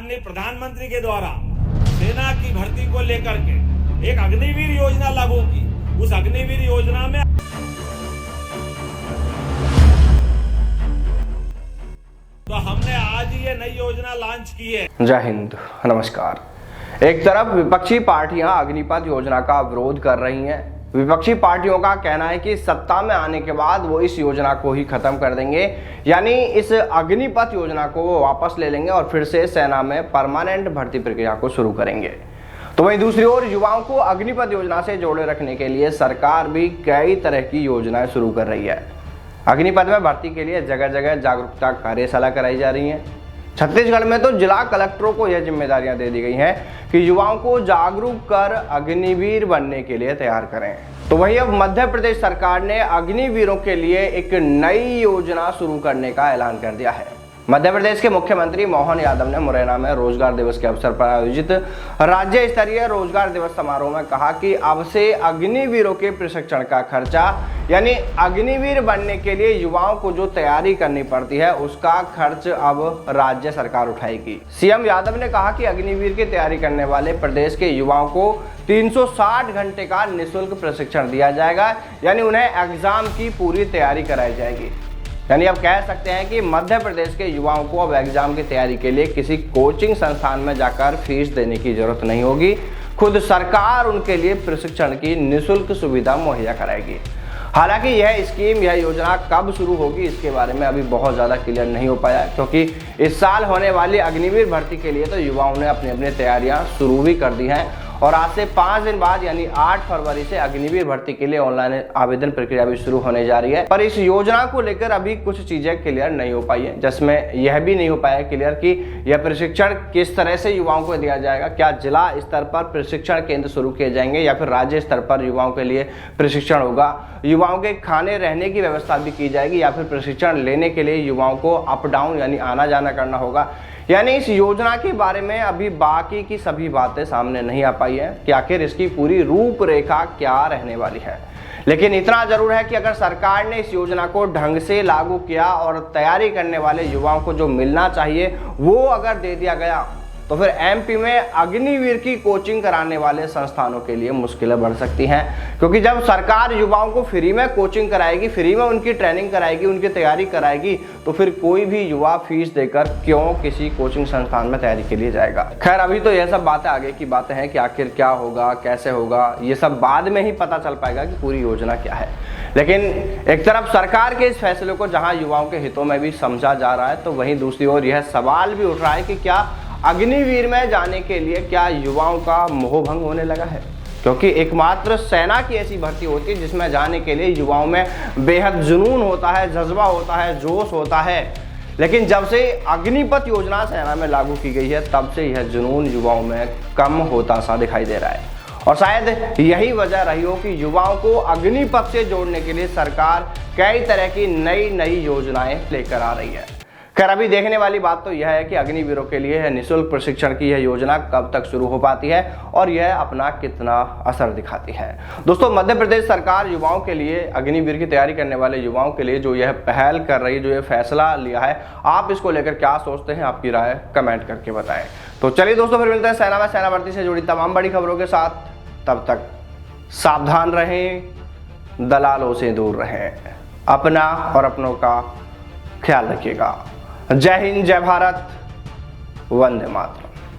माननीय प्रधानमंत्री के द्वारा सेना की भर्ती को लेकर के एक अग्निवीर योजना लागू की। उस अग्निवीर योजना में तो हमने आज ये नई योजना लॉन्च की है। जय हिंद, नमस्कार। एक तरफ विपक्षी पार्टियां अग्निपथ योजना का विरोध कर रही हैं। विपक्षी पार्टियों का कहना है कि सत्ता में आने के बाद वो इस योजना को ही खत्म कर देंगे, यानी इस अग्निपथ योजना को वो वापस ले लेंगे और फिर से सेना में परमानेंट भर्ती प्रक्रिया को शुरू करेंगे। तो वहीं दूसरी ओर युवाओं को अग्निपथ योजना से जोड़े रखने के लिए सरकार भी कई तरह की योजनाएं शुरू कर रही है। अग्निपथ में भर्ती के लिए जगह जगह जागरूकता कार्यशाला कराई जा रही हैं। छत्तीसगढ़ में तो जिला कलेक्टरों को यह जिम्मेदारियां दे दी गई हैं कि युवाओं को जागरूक कर अग्निवीर बनने के लिए तैयार करें। तो वहीं अब मध्य प्रदेश सरकार ने अग्निवीरों के लिए एक नई योजना शुरू करने का ऐलान कर दिया है। मध्य प्रदेश के मुख्यमंत्री मोहन यादव ने मुरैना में रोजगार दिवस के अवसर पर आयोजित राज्य स्तरीय रोजगार दिवस समारोह में कहा कि अब से अग्निवीरों के प्रशिक्षण का खर्चा, यानी अग्निवीर बनने के लिए युवाओं को जो तैयारी करनी पड़ती है उसका खर्च अब राज्य सरकार उठाएगी। सीएम यादव ने कहा कि अग्निवीर की तैयारी करने वाले प्रदेश के युवाओं को 360 घंटे का निःशुल्क प्रशिक्षण दिया जाएगा, यानी उन्हें एग्जाम की पूरी तैयारी कराई जाएगी। यानी अब कह सकते हैं कि मध्य प्रदेश के युवाओं को अब एग्जाम की तैयारी के लिए किसी कोचिंग संस्थान में जाकर फीस देने की जरूरत नहीं होगी। खुद सरकार उनके लिए प्रशिक्षण की निःशुल्क सुविधा मुहैया कराएगी। हालांकि यह स्कीम, यह योजना कब शुरू होगी इसके बारे में अभी बहुत ज़्यादा क्लियर नहीं हो पाया, क्योंकि इस साल होने वाली अग्निवीर भर्ती के लिए तो युवाओं ने अपनी अपनी तैयारियां शुरू भी कर दी हैं और आज से 5 दिन बाद यानी 8 फरवरी से अग्निवीर भर्ती के लिए ऑनलाइन आवेदन प्रक्रिया भी शुरू होने जा रही है। पर इस योजना को लेकर अभी कुछ चीजें क्लियर नहीं हो पाई है, जिसमें यह भी नहीं हो पाया क्लियर कि यह प्रशिक्षण किस तरह से युवाओं को दिया जाएगा। क्या जिला स्तर पर प्रशिक्षण केंद्र शुरू किए जाएंगे या फिर राज्य स्तर पर युवाओं के लिए प्रशिक्षण होगा। युवाओं के खाने रहने की व्यवस्था भी की जाएगी या फिर प्रशिक्षण लेने के लिए युवाओं को अप डाउन यानी आना जाना करना होगा। यानी इस योजना के बारे में अभी बाकी की सभी बातें सामने नहीं आ पाई है कि आखिर इसकी पूरी रूपरेखा क्या रहने वाली है। लेकिन इतना जरूर है कि अगर सरकार ने इस योजना को ढंग से लागू किया और तैयारी करने वाले युवाओं को जो मिलना चाहिए वो अगर दे दिया गया तो फिर एमपी में अग्निवीर की कोचिंग कराने वाले संस्थानों के लिए मुश्किलें बढ़ सकती हैं, क्योंकि जब सरकार युवाओं को फ्री में कोचिंग कराएगी, फ्री में उनकी ट्रेनिंग कराएगी, उनकी तैयारी कराएगी, तो फिर कोई भी युवा फीस देकर क्यों किसी कोचिंग संस्थान में तैयारी के लिए जाएगा। खैर, अभी तो यह सब बातें आगे की बातें हैं कि आखिर क्या होगा, कैसे होगा, ये सब बाद में ही पता चल पाएगा कि पूरी योजना क्या है। लेकिन एक तरफ सरकार के इस फैसले को जहां युवाओं के हितों में भी समझा जा रहा है, तो वहीं दूसरी ओर यह सवाल भी उठ रहा है कि क्या अग्निवीर में जाने के लिए क्या युवाओं का मोहभंग होने लगा है, क्योंकि एकमात्र सेना की ऐसी भर्ती होती है जिसमें जाने के लिए युवाओं में बेहद जुनून होता है, जज्बा होता है, जोश होता है। लेकिन जब से अग्निपथ योजना सेना में लागू की गई है तब से यह जुनून युवाओं में कम होता सा दिखाई दे रहा है और शायद यही वजह रही हो कि युवाओं को अग्निपथ से जोड़ने के लिए सरकार कई तरह की नई योजनाएं लेकर आ रही है। खैर, अभी देखने वाली बात तो यह है कि अग्निवीरों के लिए निःशुल्क प्रशिक्षण की यह योजना कब तक शुरू हो पाती है और यह अपना कितना असर दिखाती है। दोस्तों, मध्य प्रदेश सरकार युवाओं के लिए, अग्निवीर की तैयारी करने वाले युवाओं के लिए जो यह पहल कर रही है, जो यह फैसला लिया है, आप इसको लेकर क्या सोचते हैं? आपकी राय कमेंट करके बताएं। तो चलिए दोस्तों, फिर मिलते हैं सेना में सेना भर्ती से जुड़ी तमाम बड़ी खबरों के साथ। तब तक सावधान रहें, दलालों से दूर रहें, अपना और अपनों का ख्याल रखिएगा। जय हिंद, जय भारत, वंदे मातरम।